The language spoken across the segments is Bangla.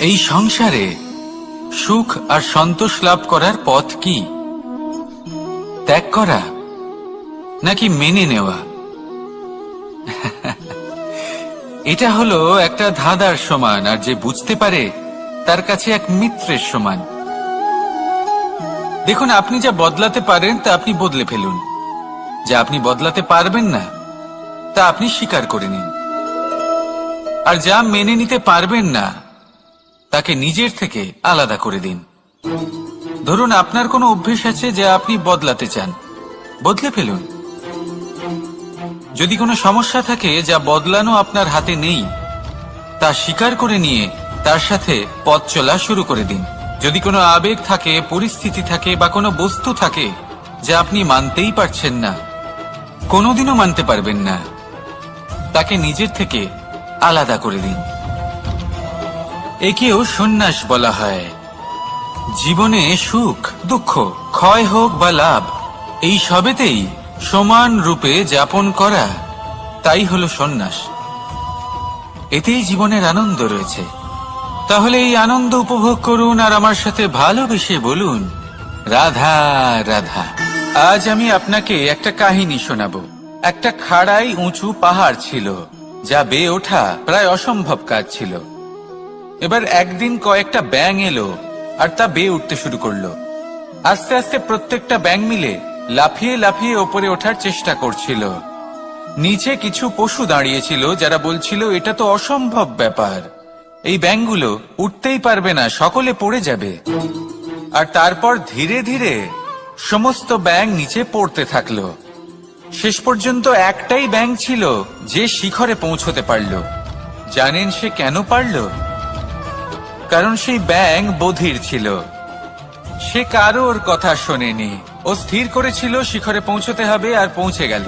এই সংসারে সুখ আর সন্তোষ লাভ করার পথ কি? ত্যাগ করা নাকি মেনে নেওয়া? এটা হলো একটা ধাঁধার সমান, আর যে বুঝতে পারে তার কাছে এক মিত্রের সমান। দেখুন, আপনি যা বদলাতে পারেন তা আপনি বদলে ফেলুন, যা আপনি বদলাতে পারবেন না তা আপনি স্বীকার করে নিন, আর যা মেনে নিতে পারবেন না তাকে নিজের থেকে আলাদা করে দিন। ধরুন, আপনার কোনো অভ্যেস আছে যা আপনি বদলাতে চান, বদলে ফেলুন। যদি কোনো সমস্যা থাকে যা বদলানো আপনার হাতে নেই, তা স্বীকার করে নিয়ে তার সাথে পথ চলা শুরু করে দিন। যদি কোনো আবেগ থাকে, পরিস্থিতি থাকে বা কোনো বস্তু থাকে যা আপনি মানতেই পারছেন না, কোনোদিনও মানতে পারবেন না, তাকে নিজের থেকে আলাদা করে দিন। একেও সন্ন্যাস বলা হয়। জীবনে সুখ দুঃখ, ক্ষয় হোক বা লাভ, এই সবেতেই সমান রূপে যাপন করা, তাই হলো সন্ন্যাস। এতেই জীবনের আনন্দ রয়েছে। তাহলে এই আনন্দ উপভোগ করুন আর আমার সাথে ভালোবেসে বলুন, রাধা রাধা। আজ আমি আপনাকে একটা কাহিনী শোনাবো। একটা খাড়াই উঁচু পাহাড় ছিল, যা বেয়ে ওঠা প্রায় অসম্ভব কাজ ছিল। এবার একদিন কয়েকটা ব্যাঙ এলো আর তা বেয়ে উঠতে শুরু করলো। আস্তে আস্তে প্রত্যেকটা ব্যাঙ মিলে লাফিয়ে লাফিয়ে ওপরে ওঠার চেষ্টা করছিল। নিচে কিছু পশু দাঁড়িয়েছিল যারা বলছিল, এটা তো অসম্ভব ব্যাপার, এই ব্যাঙগুলো উঠতেই পারবে না, সকলে পড়ে যাবে। আর তারপর ধীরে ধীরে সমস্ত ব্যাঙ নিচে পড়তে থাকলো। শেষ পর্যন্ত একটাই ব্যাঙ ছিল যে শিখরে পৌঁছতে পারল। জানেন সে কেন পারল? কারণ সেই ব্যাঙ বধির ছিল। সে কারোর কথা শোনেনি। ও স্থির করেছিল শিখরে পৌঁছতে হবে, আর পৌঁছে গেল।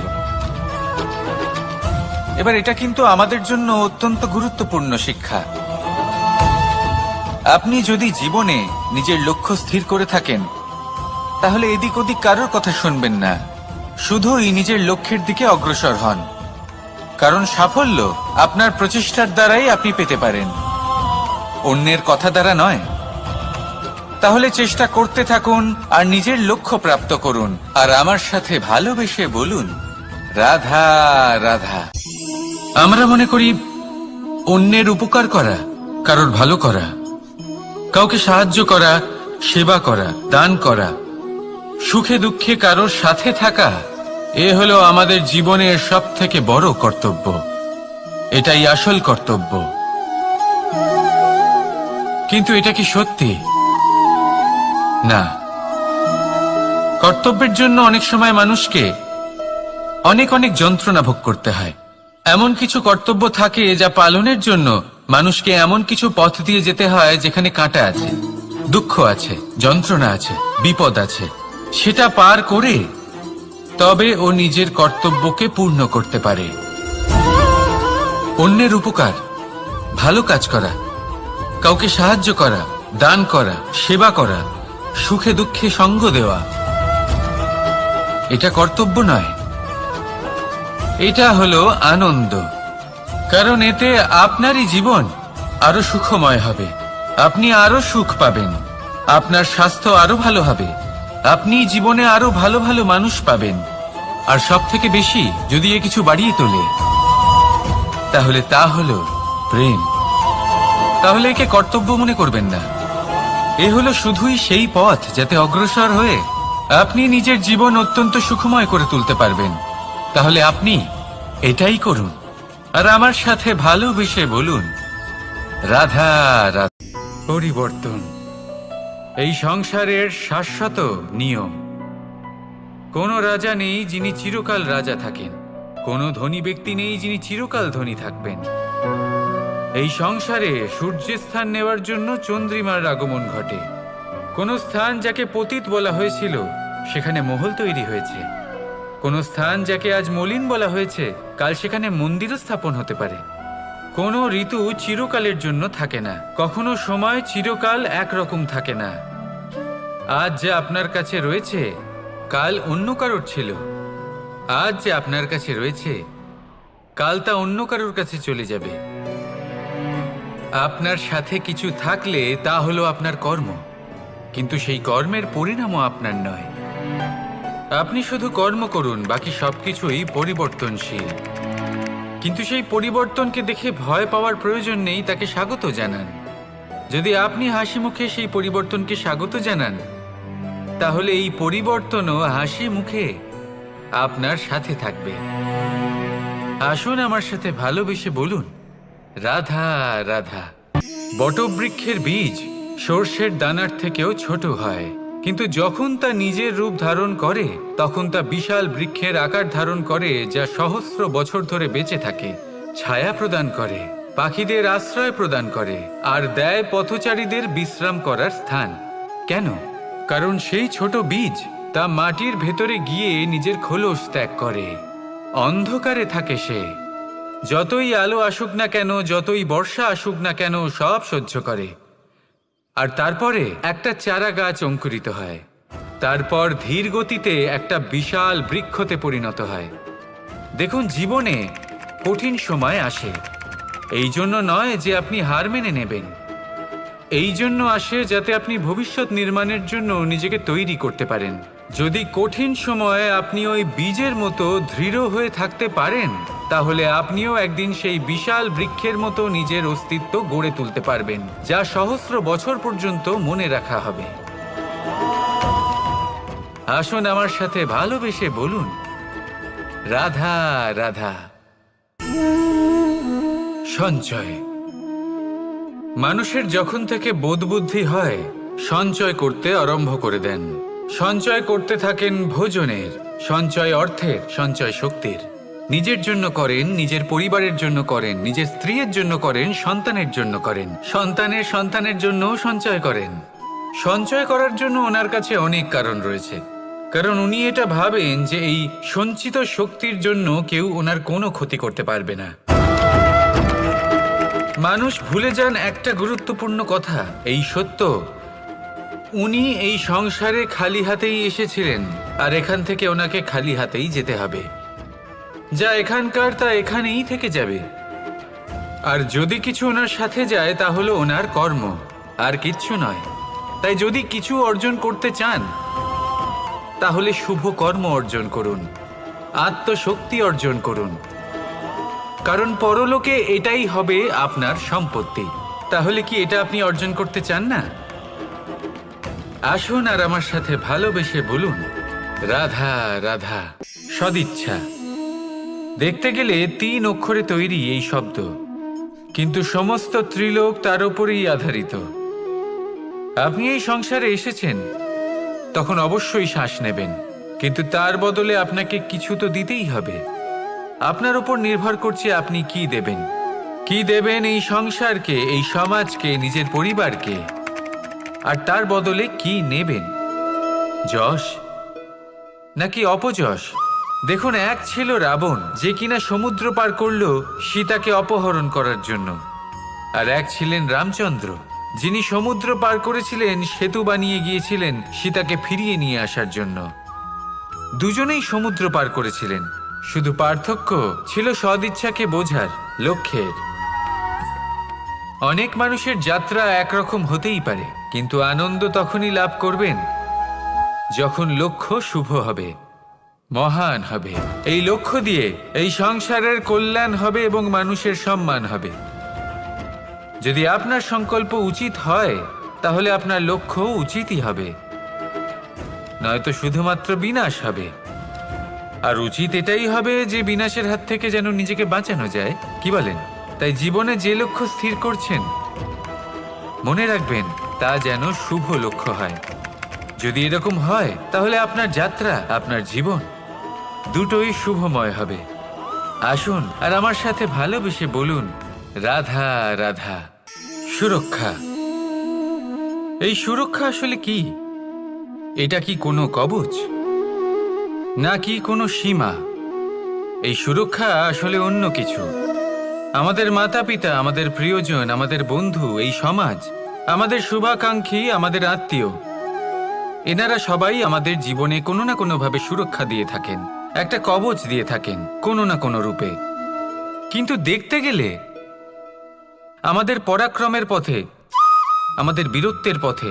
এবার এটা কিন্তু আমাদের জন্য অত্যন্ত গুরুত্বপূর্ণ শিক্ষা। আপনি যদি জীবনে নিজের লক্ষ্য স্থির করে থাকেন, তাহলে এদিক ওদিক কারোর কথা শুনবেন না, শুধুই নিজের লক্ষ্যের দিকে অগ্রসর হন। কারণ সাফল্য আপনার প্রচেষ্টার দ্বারাই আপনি পেতে পারেন, অন্যের কথা দ্বারা নয়। তাহলে চেষ্টা করতে থাকুন আর নিজের লক্ষ্য প্রাপ্ত করুন, আর আমার সাথে ভালোবেসে বলুন, রাধা রাধা। আমরা মনে করি অন্যের উপকার করা, কারোর ভালো করা, কাউকে সাহায্য করা, সেবা করা, দান করা, সুখে দুঃখে কারোর সাথে থাকা, এ হলো আমাদের জীবনের সবথেকে বড় কর্তব্য। এটাই আসল কর্তব্য। কিন্তু এটা কি সত্যি? না। কর্তব্যের জন্য অনেক সময় মানুষকে অনেক অনেক যন্ত্রণা ভোগ করতে হয়। এমন কিছু কর্তব্য থাকে যা পালনের জন্য মানুষকে এমন কিছু পথ দিয়ে যেতে হয় যেখানে কাঁটা আছে, দুঃখ আছে, যন্ত্রণা আছে, বিপদ আছে। সেটা পার করে তবে ও নিজের কর্তব্যকে পূর্ণ করতে পারে। অন্যের উপকার, ভালো কাজ করা, কাউকে সাহায্য করা, দান করা, সেবা করা, সুখে দুঃখে সঙ্গ দেওয়া, এটা কর্তব্য নয়, এটা হলো আনন্দ। কারণ এতে আপনারই জীবন আরো সুখময় হবে, আপনি আরো সুখ পাবেন, আপনার স্বাস্থ্য আরো ভালো হবে, আপনি জীবনে আরো ভালো ভালো মানুষ পাবেন। আর সব থেকে বেশি যদি এ কিছু বাড়িয়ে তোলে, তাহলে তা হলো প্রেম। তাহলে একে কর্তব্য মনে করবেন না, এ হলো শুধুই সেই পথ যাতে অগ্রসর হয়ে আপনি নিজের জীবন অত্যন্ত সুখময় করে তুলতে পারবেন। তাহলে আপনি এটাই করুন আর আমার সাথে ভালোবেসে বলুন, রাধা রাধা। পরিবর্তন এই সংসারের শাশ্বত নিয়ম। কোন রাজা নেই যিনি চিরকাল রাজা থাকেন, কোন ধনী ব্যক্তি নেই যিনি চিরকাল ধনী থাকবেন। এই সংসারে সূর্যের স্থান নেওয়ার জন্য চন্দ্রিমার আগমন ঘটে। কোন স্থান যাকে পতিত বলা হয়েছিল সেখানে মহল তৈরি হয়েছে, কোন স্থান যাকে আজ মলিন বলা হয়েছে কাল সেখানে মন্দিরও স্থাপন হতে পারে। কোন ঋতু চিরকালের জন্য থাকে না, কখনো সময় চিরকাল একরকম থাকে না। আজ যে আপনার কাছে রয়েছে কাল অন্য কারোর ছিল, আজ যে আপনার কাছে রয়েছে কাল তা অন্য কারোর কাছে চলে যাবে। আপনার সাথে কিছু থাকলে তা হলো আপনার কর্ম, কিন্তু সেই কর্মের পরিণামও আপনার নয়। আপনি শুধু কর্ম করুন, বাকি সবকিছুই পরিবর্তনশীল। কিন্তু সেই পরিবর্তনকে দেখে ভয় পাওয়ার প্রয়োজন নেই, তাকে স্বাগত জানান। যদি আপনি হাসি মুখে সেই পরিবর্তনকে স্বাগত জানান, তাহলে এই পরিবর্তনও হাসি মুখে আপনার সাথে থাকবে। আসুন আমার সাথে ভালোবেসে বলুন, রাধা রাধা। বটবৃক্ষের বীজ সর্ষের দানার থেকেও ছোট হয়, কিন্তু যখন তা নিজের রূপ ধারণ করে তখন তা বিশাল বৃক্ষের আকার ধারণ করে, যা সহস্র বছর ধরে বেঁচে থাকে, ছায়া প্রদান করে, পাখিদের আশ্রয় প্রদান করে, আর দেয় পথচারীদের বিশ্রাম করার স্থান। কেন? কারণ সেই ছোট বীজ তা মাটির ভেতরে গিয়ে নিজের খোলস ত্যাগ করে। অন্ধকারে থাকে সে, যতই আলো আসুক না কেন, যতই বর্ষা আসুক না কেন, সব সহ্য করে। আর তারপরে একটা চারা গাছ অঙ্কুরিত হয়, তারপর ধীর গতিতে একটা বিশাল বৃক্ষতে পরিণত হয়। দেখুন, জীবনে কঠিন সময় আসে, এই জন্য নয় যে আপনি হার মেনে নেবেন, এই জন্য আসে যাতে আপনি ভবিষ্যৎ নির্মাণের জন্য নিজেকে তৈরি করতে পারেন। যদি কঠিন সময়ে আপনি ওই বীজের মতো দৃঢ় হয়ে থাকতে পারেন, তাহলে আপনিও একদিন সেই বিশাল বৃক্ষের মতো নিজের অস্তিত্ব গড়ে তুলতে পারবেন, যা সহস্র বছর পর্যন্ত মনে রাখা হবে। আসুন আমার সাথে ভালোবেসে বলুন, রাধা রাধা। সঞ্চয়। মানুষের যখন থেকে বোধবুদ্ধি হয়, সঞ্চয় করতে আরম্ভ করে দেন। সঞ্চয় করতে থাকেন ভোজনের, সঞ্চয় অর্থের, সঞ্চয় শক্তির। নিজের জন্য করেন, নিজের পরিবারের জন্য করেন, নিজের স্ত্রীর জন্য করেন, সন্তানের জন্য করেন, সন্তানের সন্তানের জন্যও সঞ্চয় করেন। সঞ্চয় করার জন্য ওনার কাছে অনেক কারণ রয়েছে, কারণ উনি এটা ভাবেন যে এই সঞ্চিত শক্তির জন্য কেউ ওনার কোনো ক্ষতি করতে পারবে না। মানুষ ভুলে যান একটা গুরুত্বপূর্ণ কথা, এই সত্য, উনি এই সংসারে খালি হাতেই এসেছিলেন, আর এখান থেকে ওনাকে খালি হাতেই যেতে হবে। যা এখানকার তা এখানেই থেকে যাবে। আর যদি কিছু ওনার সাথে যায় তা হলো ওনার কর্ম, আর কিচ্ছু নয়। তাই যদি কিছু অর্জন করতে চান, তাহলে শুভ কর্ম অর্জন করুন, আত্মশক্তি অর্জন করুন, কারণ পরলোকে এটাই হবে আপনার সম্পত্তি। তাহলে কি এটা আপনি অর্জন করতে চান না? আসুন আর আমার সাথে ভালোবেসে বলুন, রাধা রাধা। সদিচ্ছা। দেখতে গেলে 3 অক্ষরে তৈরি এই শব্দ, কিন্তু সমস্ত ত্রিলোক তার উপরেই আধারিত। আপনি এই সংসারে এসেছেন, তখন অবশ্যই শ্বাস নেবেন, কিন্তু তার বদলে আপনাকে কিছু তো দিতেই হবে। আপনার উপর নির্ভর করছে আপনি কি দেবেন। কি দেবেন এই সংসারকে, এই সমাজকে, নিজের পরিবারকে, আর তার বদলে কি নেবেন? যশ নাকি অপযশ? দেখুন, এক ছিল রাবণ, যে কিনা সমুদ্র পার করল সীতাকে অপহরণ করার জন্য, আর এক ছিলেন রামচন্দ্র, যিনি সমুদ্র পার করেছিলেন, সেতু বানিয়ে গিয়েছিলেন সীতাকে ফিরিয়ে নিয়ে আসার জন্য। দুজনেই সমুদ্র পার করেছিলেন, শুধু পার্থক্য ছিল সদিচ্ছাকে বোঝার, লক্ষ্যের। অনেক মানুষের যাত্রা একরকম হতেই পারে, কিন্তু আনন্দ তখনই লাভ করবেন যখন লক্ষ্য শুভ হবে, মহান হবে। এই লক্ষ্য দিয়ে এই সংসারের কল্যাণ হবে এবং মানুষের সম্মান হবে। যদি আপনার সংকল্প উচিত হয়, তাহলে আপনার লক্ষ্য উচিতই হবে, নয়তো শুধুমাত্র বিনাশ হবে। আর উচিত এটাই হবে যে বিনাশের হাত থেকে যেন নিজেকে বাঁচানো যায়, কি বলেন? তাই জীবনে যে লক্ষ্য স্থির করছেন, মনে রাখবেন তা যেন শুভ লক্ষ্য হয়। যদি এরকম হয়, তাহলে আপনার যাত্রা, আপনার জীবন দুটোই শুভময় হবে। আসুন আর আমার সাথে ভালোবেসে বলুন, রাধা রাধা। সুরক্ষা। এই সুরক্ষা আসলে কি? এটা কি কোনো কবচ নাকি কোনো সীমা? এই সুরক্ষা আসলে অন্য কিছু। আমাদের মাতা পিতা, আমাদের প্রিয়জন, আমাদের বন্ধু, এই সমাজ, আমাদের শুভাকাঙ্ক্ষী, আমাদের আত্মীয়, এনারা সবাই আমাদের জীবনে কোনো না কোনোভাবে সুরক্ষা দিয়ে থাকেন, একটা কবচ দিয়ে থাকেন কোনো না কোনো রূপে। কিন্তু দেখতে গেলে আমাদের পরাক্রমের পথে, আমাদের বীরত্বের পথে,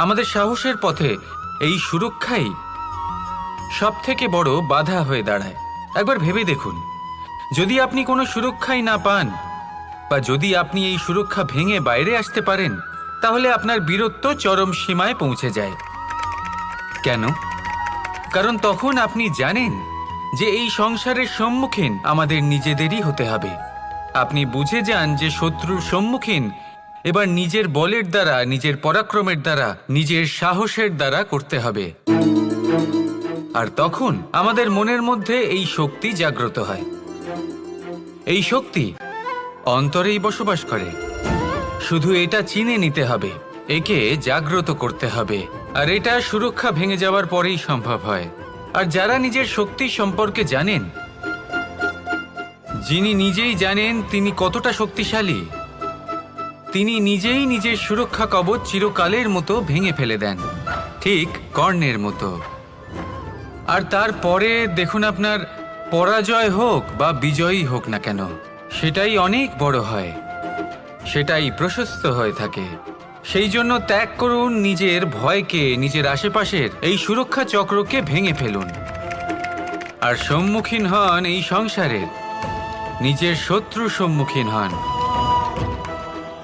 আমাদের সাহসের পথে এই সুরক্ষাই সব থেকে বড় বাধা হয়ে দাঁড়ায়। একবার ভেবে দেখুন, যদি আপনি কোনো সুরক্ষাই না পান, বা যদি আপনি এই সুরক্ষা ভেঙে বাইরে আসতে পারেন, তাহলে আপনার বীরত্ব চরম সীমায় পৌঁছে যায়। কেন? কারণ তখন আপনি জানেন যে এই সংসারের সম্মুখীন আমাদের নিজেদেরই হতে হবে। আপনি বুঝে যান যে শত্রুর সম্মুখীন এবার নিজের বলের দ্বারা, নিজের পরাক্রমের দ্বারা, নিজের সাহসের দ্বারা করতে হবে। আর তখন আমাদের মনের মধ্যে এই শক্তি জাগ্রত হয়। এই শক্তি অন্তরেই বসবাস করে। শুধু এটা চিনে নিতে হবে, একে জাগ্রত করতে হবে। আর এটা সুরক্ষা ভেঙে যাওয়ার পরেই সম্ভব হয়। আর যারা নিজের শক্তি সম্পর্কে জানেন, যিনি নিজেই জানেন তিনি কতটা শক্তিশালী, তিনি নিজেই নিজের সুরক্ষা কবচ চিরকালের মতো ভেঙে ফেলে দেন, ঠিক কর্ণের মতো। আর তারপরে দেখুন, আপনার পরাজয় হোক বা বিজয়ী হোক না কেন, সেটাই অনেক বড় হয়, সেটাই প্রশস্ত হয়ে থাকে। সেই জন্য ত্যাগ করুন নিজের ভয়কে, নিজের আশেপাশের এই সুরক্ষা চক্রকে ভেঙে ফেলুন, আর সম্মুখীন হন এই সংসারের নিজের শত্রুর সম্মুখীন হন।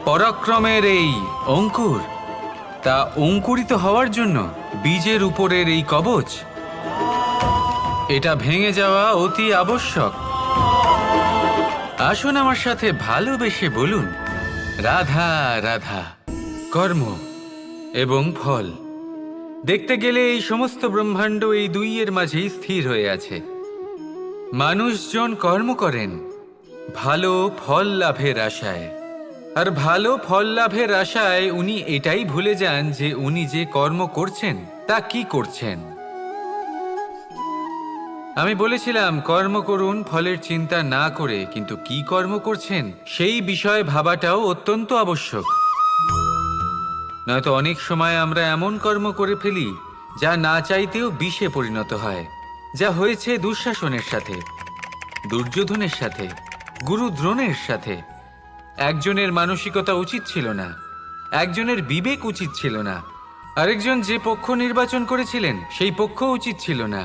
পরাক্রমের এই অঙ্কুর, তা অঙ্কুরিত হওয়ার জন্য বীজের উপরের এই কবচ, এটা ভেঙে যাওয়া অতি আবশ্যক। আসুন আমার সাথে ভালোবেসে বলুন, রাধা রাধা। কর্ম এবং ফল, দেখতে গেলে এই সমস্ত ব্রহ্মাণ্ড এই দুইয়ের মাঝেই স্থির হয়ে আছে। মানুষজন কর্ম করেন ভালো ফল লাভের আশায়, আর ভালো ফল লাভের আশায় উনি এটাই ভুলে যান যে উনি যে কর্ম করছেন তা কি করছেন। আমি বলেছিলাম কর্ম করুন ফলের চিন্তা না করে, কিন্তু কি কর্ম করছেন সেই বিষয়ে ভাবাটাও অত্যন্ত আবশ্যক। নয়তো অনেক সময় আমরা এমন কর্ম করে ফেলি যা না চাইতেও বিষে পরিণত হয়, যা হয়েছে দুঃশাসনের সাথে, দুর্যোধনের সাথে, গুরু দ্রোণের সাথে। একজনের মানসিকতা উচিত ছিল না, একজনের বিবেক উচিত ছিল না, আরেকজন যে পক্ষ নির্বাচন করেছিলেন সেই পক্ষ উচিত ছিল না।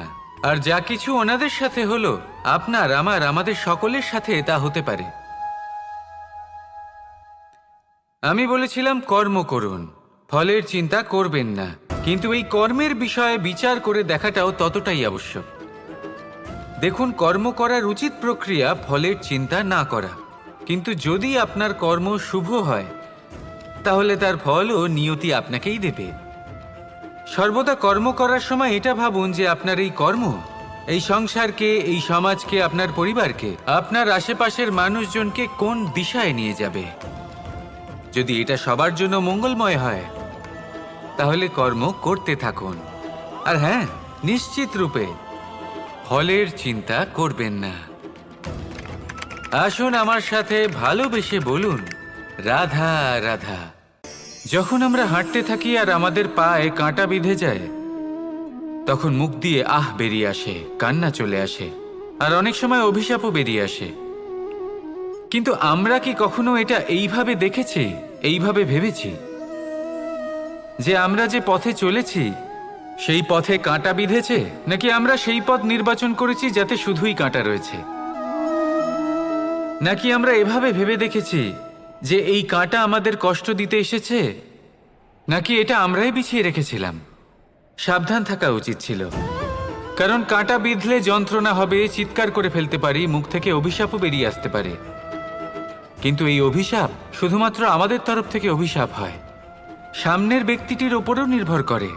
আর যা কিছু ওনাদের সাথে হলো, আপনার, আমার, আমাদের সকলের সাথে তা হতে পারে। আমি বলেছিলাম কর্ম করুন, ফলের চিন্তা করবেন না, কিন্তু এই কর্মের বিষয়ে বিচার করে দেখাটাও ততটাই আবশ্যক। দেখুন, কর্ম করার উচিত প্রক্রিয়া ফলের চিন্তা না করা, কিন্তু যদি আপনার কর্ম শুভ হয় তাহলে তার ফলও নিয়তি আপনাকেই দেবে। সর্বদা কর্ম করার সময় এটা ভাবুন যে আপনার এই কর্ম এই সংসারকে, এই সমাজকে, আপনার পরিবারকে, আপনার আশেপাশের মানুষজনকে কোন দিশায় নিয়ে যাবে। যদি এটা সবার জন্য মঙ্গলময় হয় তাহলে কর্ম করতে থাকুন। আর হ্যাঁ, নিশ্চিত রূপে ফলের চিন্তা করবেন না। আসুন আমার সাথে ভালোবেসে বলুন, রাধা রাধা। যখন আমরা হাঁটতে থাকি আর আমাদের পায়ে কাঁটা বিঁধে যায়, তখন মুখ দিয়ে আহ বেরিয়ে আসে, কান্না চলে আসে, আর অনেক সময় অভিশাপও বেরিয়ে আসে। কিন্তু আমরা কি কখনো এটা এইভাবে দেখেছি, এইভাবে ভেবেছি যে আমরা যে পথে চলেছি সেই পথে কাঁটা বিঁধেছে, নাকি আমরা সেই পথ নির্বাচন করেছি যাতে শুধুই কাঁটা রয়েছে? নাকি আমরা এভাবে ভেবে দেখেছি যে এই কাঁটা আমাদের কষ্ট দিতে এসেছে, নাকি এটা আমরাই বিছিয়ে রেখেছিলাম? সাবধান থাকা উচিত ছিল, কারণ কাঁটা বিঁধলে যন্ত্রণা হবে, চিৎকার করে ফেলতে পারি, মুখ থেকে অভিশাপও বেরিয়ে আসতে পারে। কিন্তু এই অভিশাপ শুধুমাত্র আমাদের তরফ থেকে অভিশাপ হয়, সামনের ব্যক্তিটির ওপরও নির্ভর করে।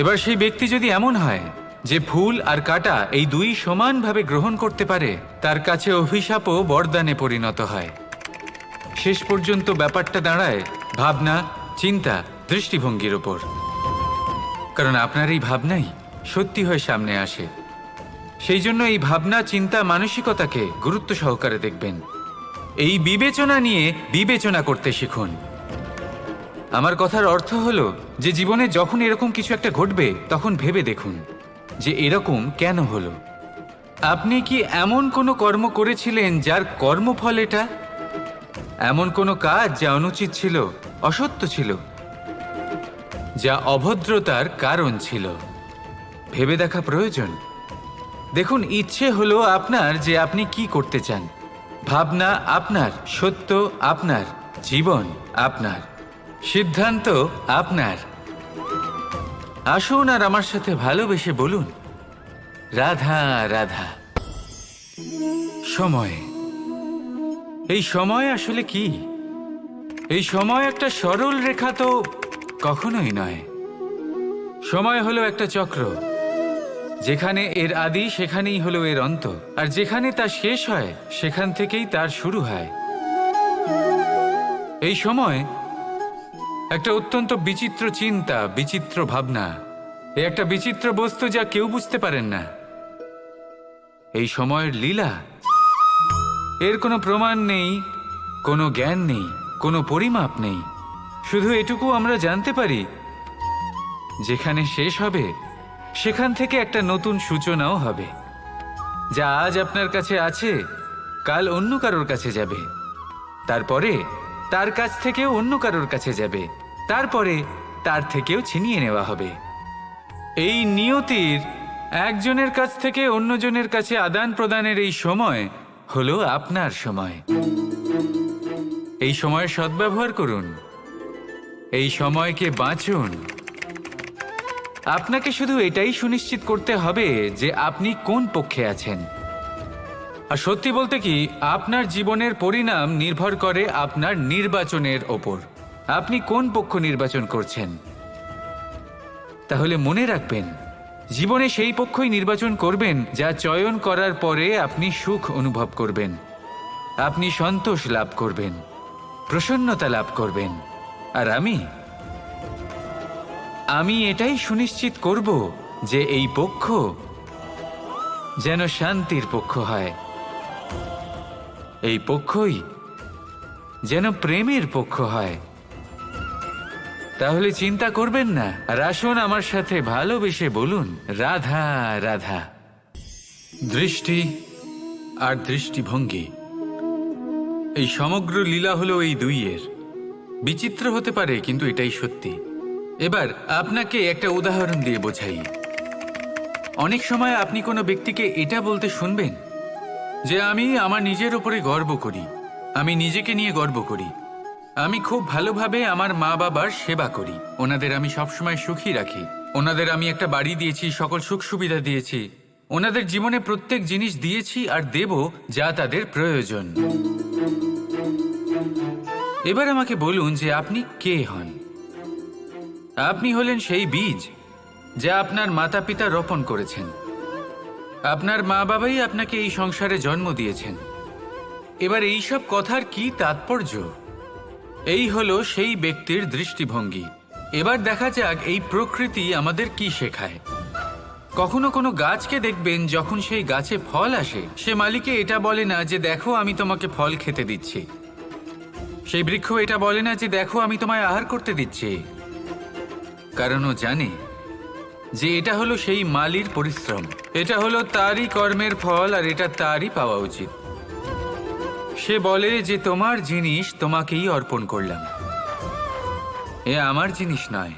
এবার সেই ব্যক্তি যদি এমন হয় যে ফুল আর কাঁটা এই দুই সমানভাবে গ্রহণ করতে পারে, তার কাছে অভিশাপও বরদানে পরিণত হয়। শেষ পর্যন্ত ব্যাপারটা দাঁড়ায় ভাবনা, চিন্তা, দৃষ্টিভঙ্গির ওপর। কারণ আপনার এই ভাবনাই সত্যি হয়ে সামনে আসে। সেই জন্য এই ভাবনা, চিন্তা, মানসিকতাকে গুরুত্ব সহকারে দেখবেন। এই বিবেচনা নিয়ে বিবেচনা করতে শিখুন। আমার কথার অর্থ হলো যে জীবনে যখন এরকম কিছু একটা ঘটবে, তখন ভেবে দেখুন যে এরকম কেন হলো। আপনি কি এমন কোনো কর্ম করেছিলেন যার কর্মফল এটা? এমন কোনো কাজ যা অনুচিত ছিল, অসত্য ছিল, যা অভদ্রতার কারণ ছিল? ভেবে দেখা প্রয়োজন। দেখুন, ইচ্ছে হলো আপনার যে আপনি কি করতে চান। ভাবনা আপনার, সত্য আপনার, জীবন আপনার, সিদ্ধান্ত আপনার। আসুন আর আমার সাথে ভালোবেসে বলুন, রাধা রাধা। সময়, এই সময় আসলে কি? এই সময় একটা সরল রেখা তো কখনোই নয়। সময় হলো একটা চক্র, যেখানে এর আদি সেখানেই হলো এর অন্ত, আর যেখানে তা শেষ হয় সেখান থেকেই তার শুরু হয়। এই সময় একটা অত্যন্ত বিচিত্র চিন্তা, বিচিত্র ভাবনা, একটা বিচিত্র বস্তু যা কেউ বুঝতে পারেন না। এই সময়ের লীলা, এর কোনো প্রমাণ নেই, কোনো জ্ঞান নেই, কোনো পরিমাপ নেই। শুধু এটুকু আমরা জানতে পারি, যেখানে শেষ হবে সেখান থেকে একটা নতুন সূচনাও হবে। যা আজ আপনার কাছে আছে, কাল অন্য কারোর কাছে যাবে, তারপরে তার কাছ থেকেও অন্য কারোর কাছে যাবে, তারপরে তার থেকেও ছিনিয়ে নেওয়া হবে। এই নিয়তির একজনের কাছ থেকে অন্যজনের কাছে আদান প্রদানের এই সময় হলো আপনার সময়। এই সময়ের সদ্ব্যবহার করুন, এই সময়কে বাঁচুন। আপনাকে শুধু এটাই সুনিশ্চিত করতে হবে যে আপনি কোন পক্ষে আছেন। আর সত্যি বলতে কি, আপনার জীবনের পরিণাম নির্ভর করে আপনার নির্বাচনের ওপর। আপনি কোন পক্ষ নির্বাচন করছেন। তাহলে মনে রাখবেন, জীবনে সেই পক্ষই নির্বাচন করবেন যা চয়ন করার পরে আপনি সুখ অনুভব করবেন, আপনি সন্তোষ লাভ করবেন, প্রসন্নতা লাভ করবেন। আর আমি এটাই সুনিশ্চিত করব যে এই পক্ষ যেন শান্তির পক্ষ হয়, এই পক্ষই যেন প্রেমের পক্ষ হয়। তাহলে চিন্তা করবেন না, আর আসুন আমার সাথে ভালোবেসে বলুন, রাধা রাধা। দৃষ্টি আর দৃষ্টিভঙ্গি, এই সমগ্র লীলা হলো এই দুইয়ের। বিচিত্র হতে পারে, কিন্তু এটাই সত্যি। এবার আপনাকে একটা উদাহরণ দিয়ে বোঝাই। অনেক সময় আপনি কোনো ব্যক্তিকে এটা বলতে শুনবেন যে আমি আমার নিজের উপরে গর্ব করি, আমি নিজেকে নিয়ে গর্ব করি, আমি খুব ভালোভাবে আমার মা বাবার সেবা করি, ওনাদের আমি সবসময় সুখী রাখি, ওনাদের আমি একটা বাড়ি দিয়েছি, সকল সুখ সুবিধা দিয়েছি, ওনাদের জীবনে প্রত্যেক জিনিস দিয়েছি আর দেব যা তাদের প্রয়োজন। এবার আমাকে বলুন যে আপনি কে হন। আপনি হলেন সেই বীজ যা আপনার মাতা পিতা রোপণ করেছেন। আপনার মা বাবাই আপনাকে এই সংসারে জন্ম দিয়েছেন। এবার এই সব কথার কি তাৎপর্য? এই হলো সেই ব্যক্তির দৃষ্টিভঙ্গি। এবার দেখা যাক এই প্রকৃতি আমাদের কি শেখায়। কখনো কোনো গাছকে দেখবেন, যখন সেই গাছে ফল আসে, সে মালিকে এটা বলে না যে দেখো আমি তোমাকে ফল খেতে দিচ্ছি। সেই বৃক্ষ এটা বলে না যে দেখো আমি তোমায় আহার করতে দিচ্ছি, কারণ ও জানে যে এটা হলো সেই মালির পরিশ্রম, এটা হলো তারই কর্মের ফল, আর এটা তারই পাওয়া উচিত। সে বলে যে তোমার জিনিস তোমাকেই অর্পণ করলাম, এ আমার জিনিস নয়।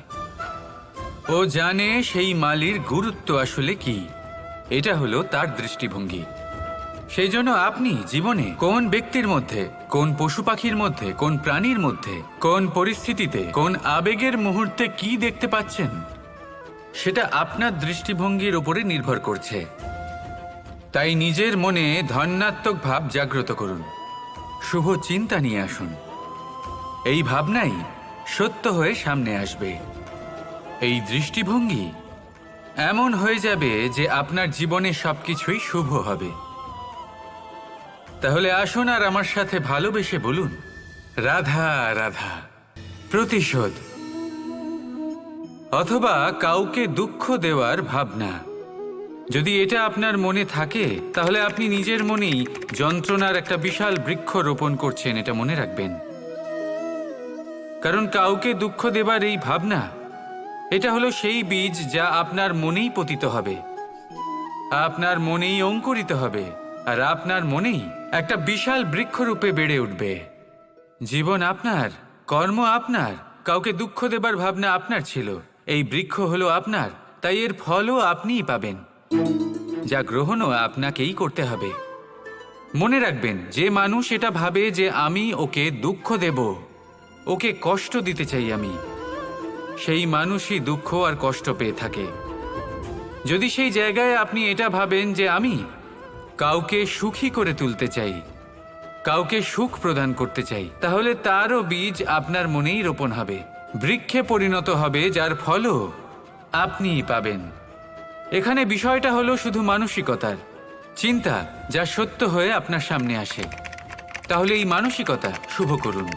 ও জানে সেই মালির গুরুত্ব আসলে কি। এটা হলো তার দৃষ্টিভঙ্গি। সেই জন্য আপনি জীবনে কোন ব্যক্তির মধ্যে, কোন পশু পাখির মধ্যে, কোন প্রাণীর মধ্যে, কোন পরিস্থিতিতে, কোন আবেগের মুহূর্তে কি দেখতে পাচ্ছেন, সেটা আপনার দৃষ্টিভঙ্গির উপরে নির্ভর করছে। তাই নিজের মনে ধন্যাত্মক ভাব জাগ্রত করুন, শুভ চিন্তা নিয়ে আসুন। এই ভাবনাই সত্য হয়ে সামনে আসবে। এই দৃষ্টিভঙ্গি এমন হয়ে যাবে যে আপনার জীবনে সবকিছুই শুভ হবে। তাহলে আসুন আর আমার সাথে ভালোবেসে বলুন, রাধা রাধা। প্রতিশোধ অথবা কাউকে দুঃখ দেওয়ার ভাবনা, যদি এটা আপনার মনে থাকে, তাহলে আপনি নিজের মনেই যন্ত্রণার একটা বিশাল বৃক্ষ রোপণ করছেন, এটা মনে রাখবেন। কারণ কাউকে দুঃখ দেবার এই ভাবনা, এটা হলো সেই বীজ যা আপনার মনেই পতিত হবে, আপনার মনেই অঙ্কুরিত হবে, আর আপনার মনেই একটা বিশাল বৃক্ষরূপে বেড়ে উঠবে। জীবন আপনার, কর্ম আপনার, কাউকে দুঃখ দেবার ভাবনা আপনার ছিল। এই বৃক্ষ হলো আপনার, তাই এর ফলও আপনিই পাবেন। যা গ্রহণও আপনাকেই করতে হবে। মনে রাখবেন, যে মানুষ এটা ভাবে যে আমি ওকে দুঃখ দেব, ওকে কষ্ট দিতে চাই আমি, সেই মানুষই দুঃখ আর কষ্ট পেয়ে থাকে। যদি সেই জায়গায় আপনি এটা ভাবেন যে আমি কাউকে সুখী করে তুলতে চাই, কাউকে সুখ প্রদান করতে চাই, তাহলে তারও বীজ আপনার মনেই রোপণ হবে, বৃক্ষে পরিণত হবে, যার ফলও আপনিই পাবেন। এখানে বিষয়টা হলো শুধু মানসিকতার চিন্তা, যা সত্য হয়ে আপনার সামনে আসে। তাহলে এই মানসিকতা শুভ করুন,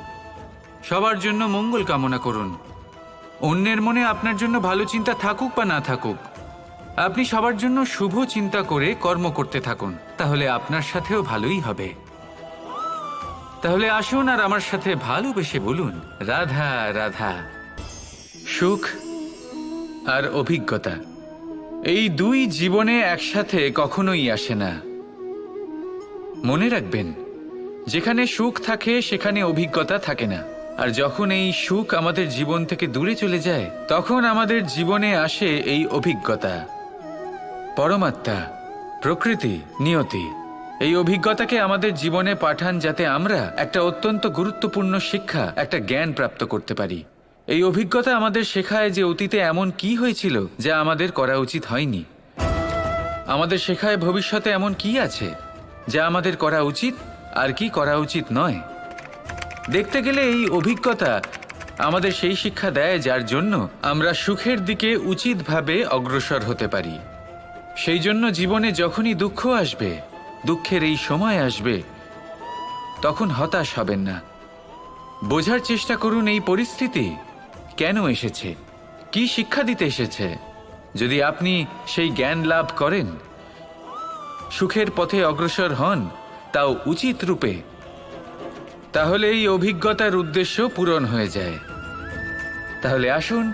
সবার জন্য মঙ্গল কামনা করুন। অন্যের মনে আপনার জন্য ভালো চিন্তা থাকুক বা না থাকুক, আপনি সবার জন্য শুভ চিন্তা করে কর্ম করতে থাকুন, তাহলে আপনার সাথেও ভালোই হবে। তাহলে আসুন আর আমার সাথে ভালোবেসে বলুন, রাধা রাধা। সুখ আর অভিজ্ঞতা, এই দুই জীবনে একসাথে কখনোই আসে না। মনে রাখবেন, যেখানে সুখ থাকে সেখানে অভিজ্ঞতা থাকে না। আর যখন এই সুখ আমাদের জীবন থেকে দূরে চলে যায়, তখন আমাদের জীবনে আসে এই অভিজ্ঞতা। পরমাত্মা, প্রকৃতি, নিয়তি এই অভিজ্ঞতাকে আমাদের জীবনে পাঠান, যাতে আমরা একটা অত্যন্ত গুরুত্বপূর্ণ শিক্ষা, একটা জ্ঞান প্রাপ্ত করতে পারি। এই অভিজ্ঞতা আমাদের শেখায় যে অতীতে এমন কি হয়েছিল যা আমাদের করা উচিত হয়নি। আমাদের শেখায় ভবিষ্যতে এমন কি আছে যা আমাদের করা উচিত আর কি করা উচিত নয়। দেখতে গেলে এই অভিজ্ঞতা আমাদের সেই শিক্ষা দেয় যার জন্য আমরা সুখের দিকে উচিতভাবে অগ্রসর হতে পারি। সেই জন্য জীবনে যখনই দুঃখ আসবে, দুঃখের এই সময় আসবে, তখন হতাশ হবেন না। বোঝার চেষ্টা করুন এই পরিস্থিতি কেন এসেছে, কি শিক্ষা দিতে এসেছে। যদি আপনি সেই জ্ঞান লাভ করেন, সুখের পথে অগ্রসর হন, তাও উচিত রূপে, তাহলে এই অভিজ্ঞতার উদ্দেশ্য পূরণ হয়ে যায়। তাহলে আসুন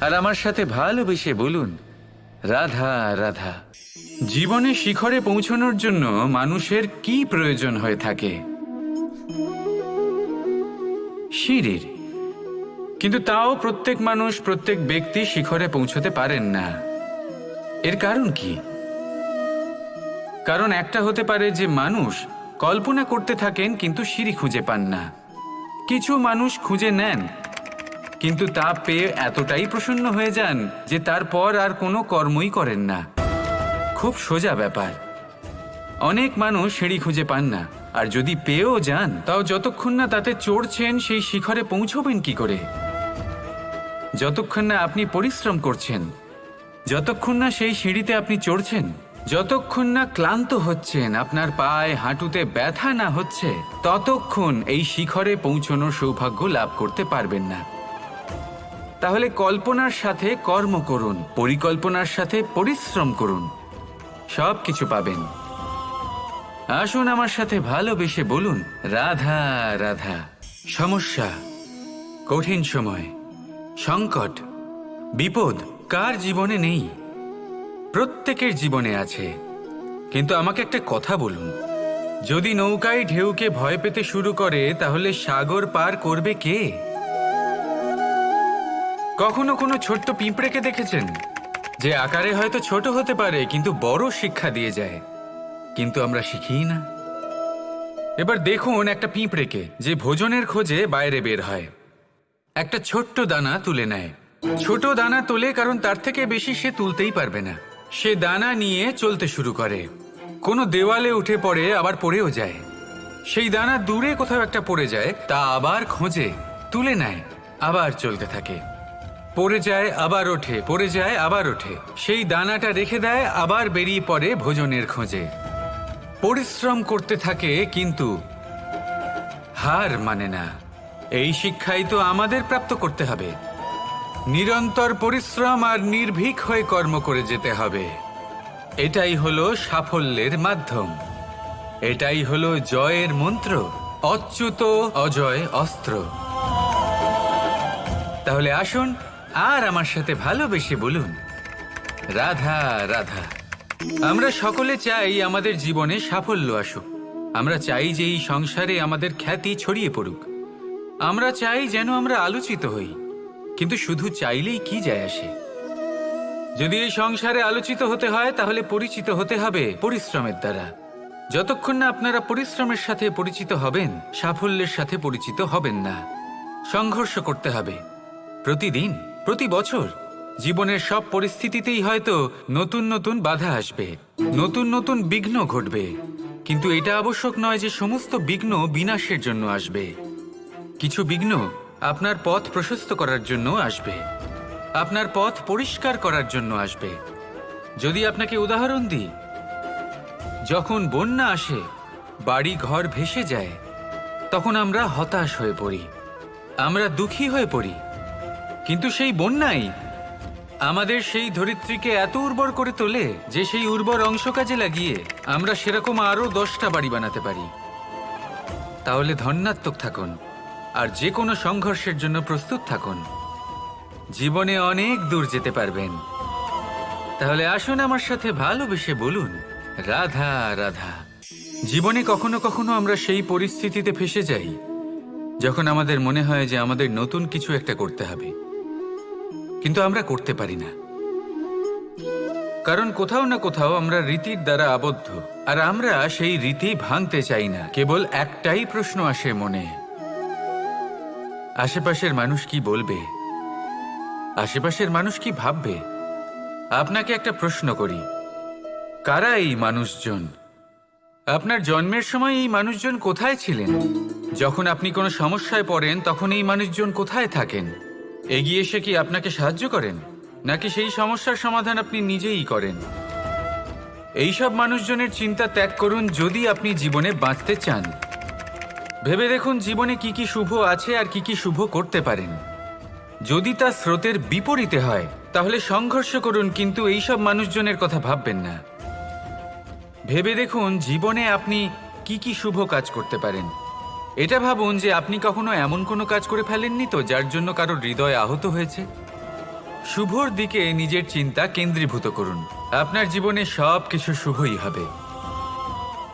আর আমার সাথে ভালোবেসে বলুন, রাধা রাধা। জীবনে শিখরে পৌঁছানোর জন্য মানুষের কি প্রয়োজন হয়ে থাকে? সিঁড়ির। কিন্তু তাও প্রত্যেক মানুষ, প্রত্যেক ব্যক্তি শিখরে পৌঁছতে পারেন না। এর কারণ কি? কারণ একটা হতে পারে যে মানুষ কল্পনা করতে থাকেন কিন্তু সিঁড়ি খুঁজে পান না। কিছু মানুষ খুঁজে নেন কিন্তু তা পেয়ে এতটাই প্রসন্ন হয়ে যান যে তারপর আর কোনো কর্মই করেন না। খুব সোজা ব্যাপার। অনেক মানুষ সিঁড়ি খুঁজে পান না, আর যদি পেয়েও যান তাও যতক্ষণ না তাতে চড়ছেন সেই শিখরে পৌঁছবেন কি করে? যতক্ষণ না আপনি পরিশ্রম করছেন, যতক্ষণ না সেই সিঁড়িতে আপনি চড়ছেন, যতক্ষণ না ক্লান্ত হচ্ছেন, আপনার পায়ে হাঁটুতে ব্যথা না হচ্ছে, ততক্ষণ এই শিখরে পৌঁছানোর সৌভাগ্য লাভ করতে পারবেন না। তাহলে কল্পনার সাথে কর্ম করুন, পরিকল্পনার সাথে পরিশ্রম করুন, সব কিছু পাবেন। আসুন আমার সাথে ভালোবেসে বলুন, রাধা রাধা। সমস্যা, কঠিন সময়, সংকট, বিপদ কার জীবনে নেই? প্রত্যেকের জীবনে আছে। কিন্তু আমাকে একটা কথা বলুন, যদি নৌকায় ঢেউকে ভয় পেতে শুরু করে, তাহলে সাগর পার করবে কে? কখনো কোনো ছোট্ট পিঁপড়েকে দেখেছেন, যে আকারে হয়তো ছোট হতে পারে কিন্তু বড় শিক্ষা দিয়ে যায়? কিন্তু আমরা শিখি না। এবার দেখুন একটা পিঁপড়েকে, যে ভোজনের খোঁজে বাইরে বের হয়, একটা ছোট্ট দানা তুলে নেয়। ছোট দানা তোলে কারণ তার থেকে বেশি সে তুলতেই পারবে না। সে দানা নিয়ে চলতে শুরু করে, কোনো দেওয়ালে উঠে পড়ে, আবার পড়েও যায়। সেই দানা দূরে কোথাও একটা পড়ে যায়, তা আবার খোঁজে, তুলে নেয়, আবার চলতে থাকে। পড়ে যায়, আবার ওঠে, পড়ে যায়, আবার ওঠে। সেই দানাটা রেখে দেয়, আবার বেরিয়ে পড়ে ভোজনের খোঁজে। পরিশ্রম করতে থাকে কিন্তু হার মানে না। এই শিক্ষাই তো আমাদের প্রাপ্ত করতে হবে। নিরন্তর পরিশ্রম আর নির্ভীক হয়ে কর্ম করে যেতে হবে। এটাই হলো সাফল্যের মাধ্যম, এটাই হলো জয়ের মন্ত্র, অচ্যুত অজয় অস্ত্র। তাহলে আসুন আর আমার সাথে ভালোবেসে বলুন, রাধা রাধা। আমরা সকলে চাই আমাদের জীবনে সাফল্য আসুক। আমরা চাই যে এই সংসারে আমাদের খ্যাতি ছড়িয়ে পড়ুক। আমরা চাই যেন আমরা আলোচিত হই, কিন্তু শুধু চাইলেই কি যায় আসে? যদি এই সংসারে আলোচিত হতে হয় তাহলে পরিচিত হতে হবে পরিশ্রমের দ্বারা। যতক্ষণ না আপনারা পরিশ্রমের সাথে পরিচিত হবেন, সাফল্যের সাথে পরিচিত হবেন না। সংঘর্ষ করতে হবে প্রতিদিন, প্রতি বছর। জীবনের সব পরিস্থিতিতেই হয়তো নতুন নতুন বাধা আসবে, নতুন নতুন বিঘ্ন ঘটবে, কিন্তু এটা আবশ্যক নয় যে সমস্ত বিঘ্ন বিনাশের জন্য আসবে। কিছু বিঘ্ন আপনার পথ প্রশস্ত করার জন্য আসবে, আপনার পথ পরিষ্কার করার জন্য আসবে। যদি আপনাকে উদাহরণ দিই, যখন বন্যা আসে, বাড়ি ঘর ভেসে যায়, তখন আমরা হতাশ হয়ে পড়ি, আমরা দুঃখী হয়ে পড়ি। কিন্তু সেই বন্যাই আমাদের সেই ধরিত্রীকে এত উর্বর করে তোলে যে সেই উর্বর অংশ কাজে লাগিয়ে আমরা সেরকম আরো 10টা বাড়ি বানাতে পারি। তাহলে ধন্যাত্মক থাকুন আর যে কোনো সংঘর্ষের জন্য প্রস্তুত থাকুন। জীবনে অনেক দূর যেতে পারবেন। তাহলে আসুন আমার সাথে ভালোবেসে বলুন, রাধা রাধা। জীবনে কখনো কখনো আমরা সেই পরিস্থিতিতে ফেসে যাই যখন আমাদের মনে হয় যে আমাদের নতুন কিছু একটা করতে হবে, কিন্তু আমরা করতে পারি না, কারণ কোথাও না কোথাও আমরা রীতির দ্বারা আবদ্ধ, আর আমরা সেই রীতি ভাঙতে চাই না। কেবল একটাই প্রশ্ন আসে মনে, আশেপাশের মানুষ কি বলবে, আশেপাশের মানুষ কি ভাববে। আপনাকে একটা প্রশ্ন করি, কারা এই মানুষজন? আপনার জন্মের সময় এই মানুষজন কোথায় ছিলেন? যখন আপনি কোনো সমস্যায় পড়েন তখন এই মানুষজন কোথায় থাকেন? এগিয়ে এসে কি আপনাকে সাহায্য করেন, নাকি সেই সমস্যার সমাধান আপনি নিজেই করেন? এইসব মানুষজনের চিন্তা ত্যাগ করুন যদি আপনি জীবনে বাঁচতে চান। ভেবে দেখুন জীবনে কি কি শুভ আছে আর কি কি শুভ করতে পারেন। যদি তা স্রোতের বিপরীতে হয় তাহলে সংঘর্ষ করুন, কিন্তু এইসব মানুষজনের কথা ভাববেন না। ভেবে দেখুন জীবনে আপনি কি কি শুভ কাজ করতে পারেন। এটা ভাবুন যে আপনি কখনো এমন কোনো কাজ করে ফেলেননি তো যার জন্য কারো হৃদয় আহত হয়েছে। শুভর দিকে নিজের চিন্তা কেন্দ্রীভূত করুন, আপনার জীবনে সব কিছু শুভই হবে।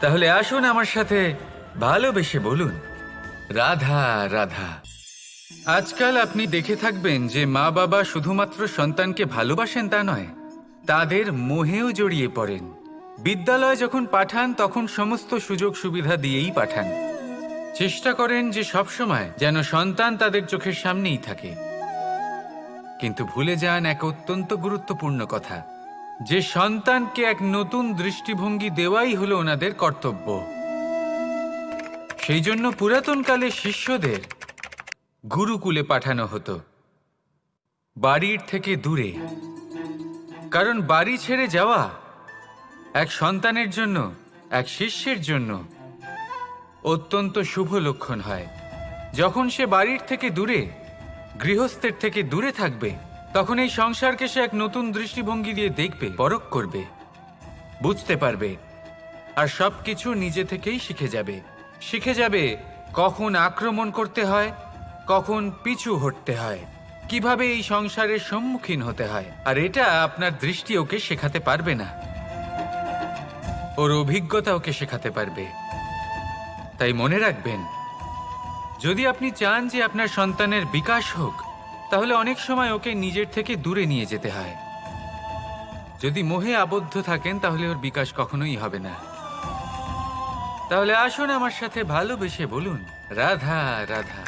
তাহলে আসুন আমার সাথে ভালোবেসে বলুন, রাধা রাধা। আজকাল আপনি দেখে থাকবেন যে মা বাবা শুধুমাত্র সন্তানকে ভালোবাসেন তা নয়, তাদের মোহেও জড়িয়ে পড়েন। বিদ্যালয়ে যখন পাঠান তখন সমস্ত সুযোগ সুবিধা দিয়েই পাঠান, চেষ্টা করেন যে সবসময় যেন সন্তান তাদের চোখের সামনেই থাকে। কিন্তু ভুলে যান এক অত্যন্ত গুরুত্বপূর্ণ কথা, যে সন্তানকে এক নতুন দৃষ্টিভঙ্গি দেওয়াই হলো ওনাদের কর্তব্য। সেই জন্য পুরাতনকালে শিষ্যদের গুরুকুলে পাঠানো হতো, বাড়ির থেকে দূরে। কারণ বাড়ি ছেড়ে যাওয়া এক সন্তানের জন্য, এক শিষ্যের জন্য অত্যন্ত শুভ লক্ষণ হয়। যখন সে বাড়ির থেকে দূরে, গৃহস্থের থেকে দূরে থাকবে, তখন এই সংসারকে সে এক নতুন দৃষ্টিভঙ্গি দিয়ে দেখবে, পরখ করবে, বুঝতে পারবে, আর সবকিছু নিজে থেকেই শিখে যাবে কখন আক্রমণ করতে হয়, কখন পিছু হটতে হয়, কিভাবে এই সংসারের সম্মুখীন হতে হয়। আর এটা আপনার দৃষ্টি ওকে শেখাতে পারবে না, ওর অভিজ্ঞতা ওকে শেখাতে পারবে। তাই মনে রাখবেন, যদি আপনি চান যে আপনার সন্তানের বিকাশ হোক, তাহলে অনেক সময় ওকে নিজের থেকে দূরে নিয়ে যেতে হয়। যদি মোহে আবদ্ধ থাকেন তাহলে ওর বিকাশ কখনোই হবে না। তাহলে আসুন আমার সাথে ভালোবেসে বলুন, রাধা রাধা।